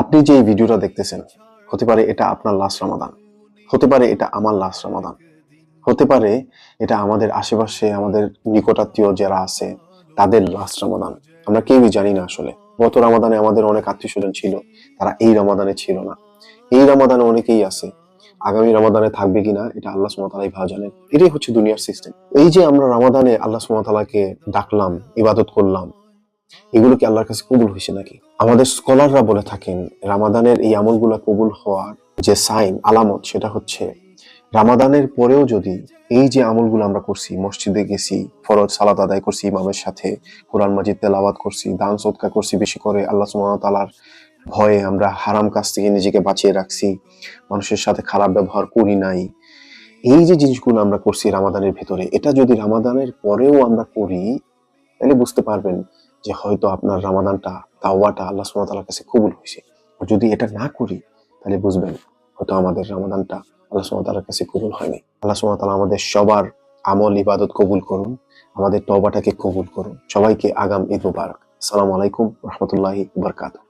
আপনি যে এই ভিডিওটা দেখতেছেন, হতে পারে এটা আপনার লাস্ট রমাদান, হতে পারে এটা আমার লাস্ট রমাদান, হতে পারে এটা আমাদের আশেপাশে আমাদের নিকটাত্মীয় যারা আছে তাদের লাস্ট রমাদান। আমরা কেউই জানি না আসলে। গত রমাদানে আমাদের অনেক আত্মীয় স্বজন ছিল, তারা এই রমাদানে ছিল না। এই রমাদানে অনেকেই আছে, আগামী রমাদানে থাকবে কিনা এটা আল্লাহ সুবহানাহু ওয়া তাআলাই ভালো জানেন। এটাই হচ্ছে দুনিয়ার সিস্টেম। এই যে আমরা রমাদানে আল্লাহ সুবহানাহু ওয়া তাআলাকে ডাকলাম, ইবাদত করলাম, এগুলো কি আল্লাহর কাছে কবুল হয়েছে নাকি? আমাদের স্কলাররা বলে থাকেন রামাদানের এই আমলগুলো কবুল হওয়ার যে সাইন আলামত সেটা হচ্ছে রামাদানের পরেও যদি এই যে আমলগুলো আমরা করছি, মসজিদে গেছি, ফরজ সালাত আদায় করছি ইমামের সাথে, কোরআন মাজিদ তেলাওয়াত করছি, দান সদকা করছি বেশি করে, আল্লাহ সুবহানাহু ওয়া তাআলার ভয়ে আমরা হারাম কাজ থেকে নিজেকে বাঁচিয়ে রাখছি, মানুষের সাথে খারাপ ব্যবহার করি নাই, এই যে জিনিসগুলো আমরা করছি রামাদানের ভিতরে, এটা যদি রামাদানের পরেও আমরা করি তাহলে বুঝতে পারবেন যে হয়তো আপনার রামাদানটা, তাওবাটা আল্লাহ সুবহানাহু ওয়া তাআলার কাছে কবুল হয়েছে। আর যদি এটা না করি তাহলে বুঝবেন হয়তো আমাদের রামাদানটা আল্লাহ সুবহানাহু ওয়া তাআলার কাছে কবুল হয়নি। আল্লাহ সুবহানাহু ওয়া তাআলা আমাদের সবার আমল ইবাদত কবুল করুন, আমাদের তওবাটাকে কবুল করুন। সবাইকে আগাম ঈদ মুবারক। আসসালামু আলাইকুম ওয়া রাহমাতুল্লাহি ওয়া বারাকাতুহু।